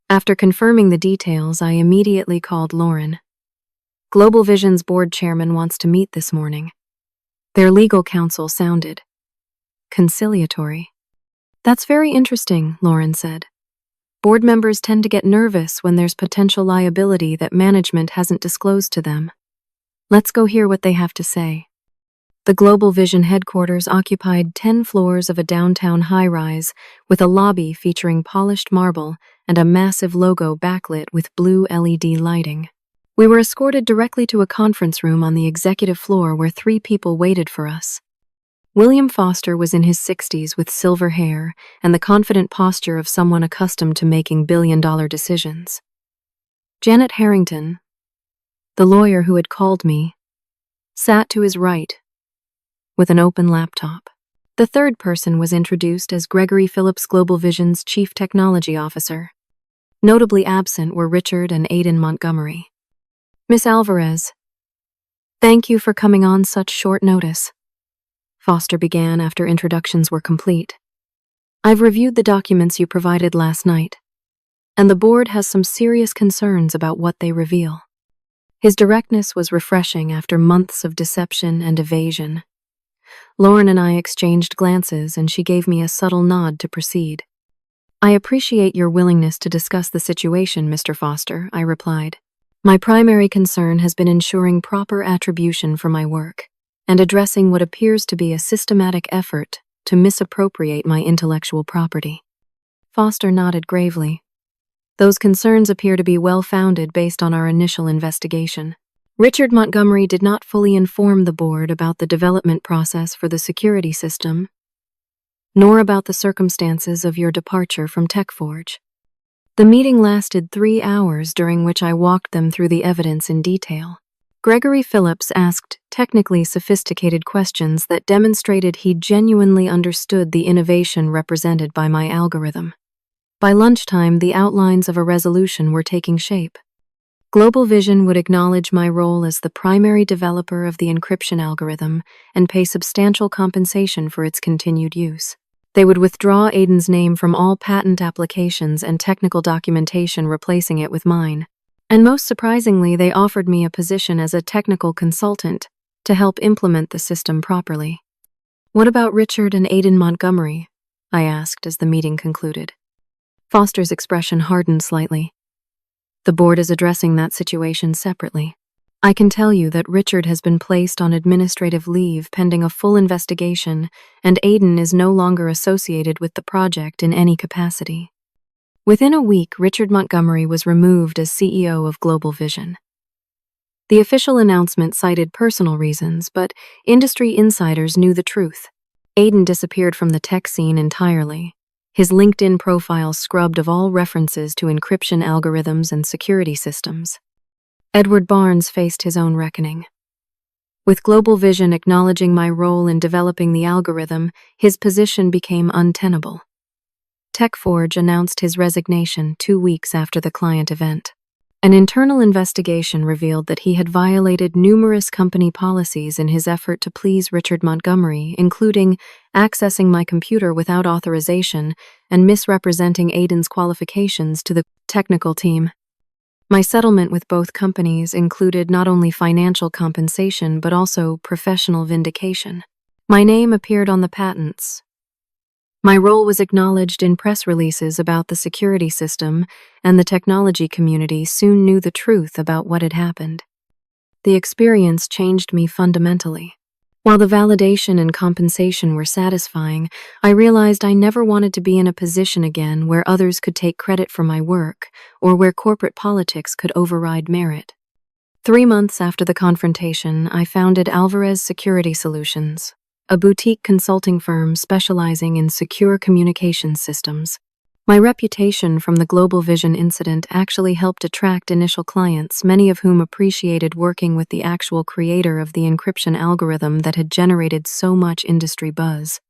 After confirming the details, I immediately called Lauren. Global Vision's board chairman wants to meet this morning. Their legal counsel sounded conciliatory. That's very interesting, Lauren said. Board members tend to get nervous when there's potential liability that management hasn't disclosed to them. Let's go hear what they have to say. The Global Vision headquarters occupied 10 floors of a downtown high-rise with a lobby featuring polished marble and a massive logo backlit with blue LED lighting. We were escorted directly to a conference room on the executive floor where 3 people waited for us. William Foster was in his 60s with silver hair and the confident posture of someone accustomed to making billion-dollar decisions. Janet Harrington, the lawyer who had called me, sat to his right with an open laptop. The third person was introduced as Gregory Phillips, Global Vision's Chief Technology Officer. Notably absent were Richard and Aidan Montgomery. Miss Alvarez, thank you for coming on such short notice, Foster began after introductions were complete. I've reviewed the documents you provided last night, and the board has some serious concerns about what they reveal. His directness was refreshing after months of deception and evasion. Lauren and I exchanged glances, and she gave me a subtle nod to proceed. I appreciate your willingness to discuss the situation, Mr. Foster, I replied. My primary concern has been ensuring proper attribution for my work and addressing what appears to be a systematic effort to misappropriate my intellectual property. Foster nodded gravely. Those concerns appear to be well-founded based on our initial investigation. Richard Montgomery did not fully inform the board about the development process for the security system, nor about the circumstances of your departure from TechForge. The meeting lasted 3 hours, during which I walked them through the evidence in detail. Gregory Phillips asked technically sophisticated questions that demonstrated he genuinely understood the innovation represented by my algorithm. By lunchtime, the outlines of a resolution were taking shape. Global Vision would acknowledge my role as the primary developer of the encryption algorithm and pay substantial compensation for its continued use. They would withdraw Aidan's name from all patent applications and technical documentation, replacing it with mine. And most surprisingly, they offered me a position as a technical consultant to help implement the system properly. What about Richard and Aidan Montgomery? I asked as the meeting concluded. Foster's expression hardened slightly. The board is addressing that situation separately. I can tell you that Richard has been placed on administrative leave pending a full investigation, and Aidan is no longer associated with the project in any capacity. Within a week, Richard Montgomery was removed as CEO of Global Vision. The official announcement cited personal reasons, but industry insiders knew the truth. Aidan disappeared from the tech scene entirely. His LinkedIn profile scrubbed of all references to encryption algorithms and security systems. Edward Barnes faced his own reckoning. With Global Vision acknowledging my role in developing the algorithm, his position became untenable. TechForge announced his resignation 2 weeks after the client event. An internal investigation revealed that he had violated numerous company policies in his effort to please Richard Montgomery, including accessing my computer without authorization and misrepresenting Aidan's qualifications to the technical team. My settlement with both companies included not only financial compensation but also professional vindication. My name appeared on the patents. My role was acknowledged in press releases about the security system, and the technology community soon knew the truth about what had happened. The experience changed me fundamentally. While the validation and compensation were satisfying, I realized I never wanted to be in a position again where others could take credit for my work or where corporate politics could override merit. 3 months after the confrontation, I founded Alvarez Security Solutions, a boutique consulting firm specializing in secure communications systems. My reputation from the Global Vision incident actually helped attract initial clients, many of whom appreciated working with the actual creator of the encryption algorithm that had generated so much industry buzz.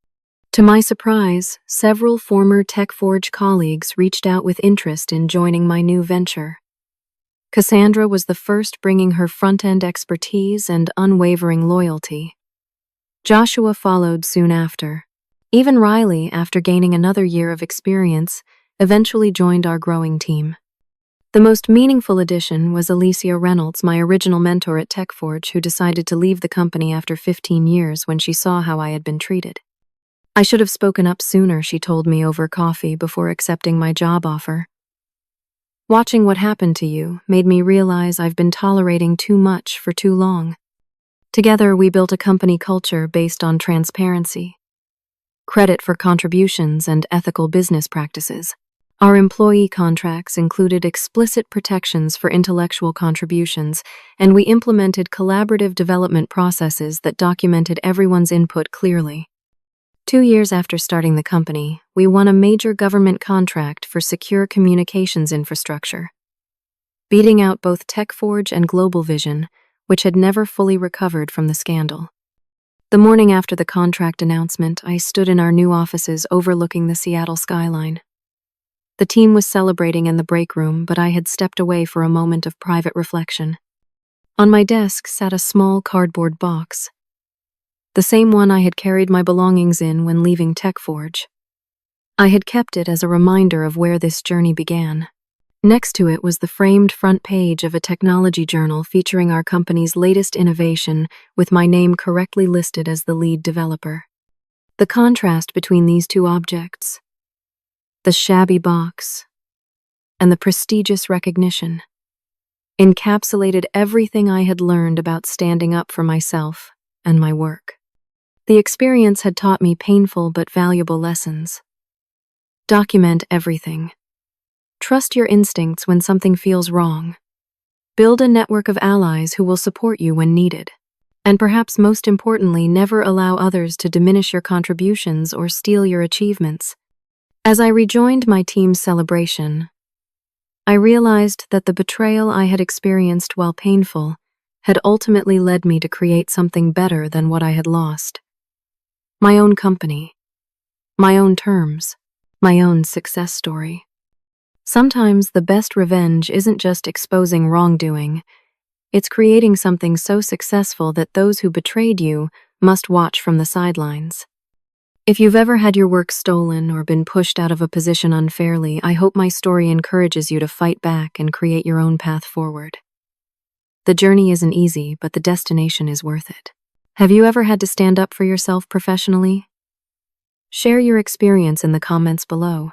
To my surprise, several former TechForge colleagues reached out with interest in joining my new venture. Cassandra was the first, bringing her front-end expertise and unwavering loyalty. Joshua followed soon after, Even Riley, after gaining another year of experience, eventually joined our growing team. The most meaningful addition was Alicia Reynolds, my original mentor at TechForge, who decided to leave the company after 15 years when she saw how I had been treated. "I should have spoken up sooner," she told me over coffee before accepting my job offer. "Watching what happened to you made me realize I've been tolerating too much for too long." Together, we built a company culture based on transparency, credit for contributions, and ethical business practices. Our employee contracts included explicit protections for intellectual contributions, and we implemented collaborative development processes that documented everyone's input clearly. 2 years after starting the company, we won a major government contract for secure communications infrastructure, beating out both TechForge and Global Vision, which had never fully recovered from the scandal. The morning after the contract announcement, I stood in our new offices overlooking the Seattle skyline. The team was celebrating in the break room, but I had stepped away for a moment of private reflection. On my desk sat a small cardboard box, the same one I had carried my belongings in when leaving TechForge. I had kept it as a reminder of where this journey began. Next to it was the framed front page of a technology journal featuring our company's latest innovation, with my name correctly listed as the lead developer. The contrast between these two objects, the shabby box and the prestigious recognition, encapsulated everything I had learned about standing up for myself and my work. The experience had taught me painful but valuable lessons. Document everything. Trust your instincts when something feels wrong. Build a network of allies who will support you when needed. And perhaps most importantly, never allow others to diminish your contributions or steal your achievements. As I rejoined my team's celebration, I realized that the betrayal I had experienced, while painful, had ultimately led me to create something better than what I had lost. My own company, my own terms, my own success story. Sometimes the best revenge isn't just exposing wrongdoing, it's creating something so successful that those who betrayed you must watch from the sidelines. If you've ever had your work stolen or been pushed out of a position unfairly, I hope my story encourages you to fight back and create your own path forward. The journey isn't easy, but the destination is worth it. Have you ever had to stand up for yourself professionally? Share your experience in the comments below.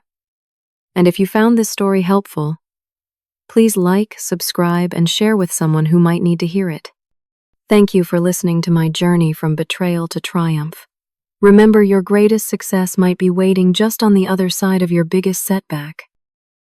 And if you found this story helpful, please like, subscribe, and share with someone who might need to hear it. Thank you for listening to my journey from betrayal to triumph. Remember, your greatest success might be waiting just on the other side of your biggest setback.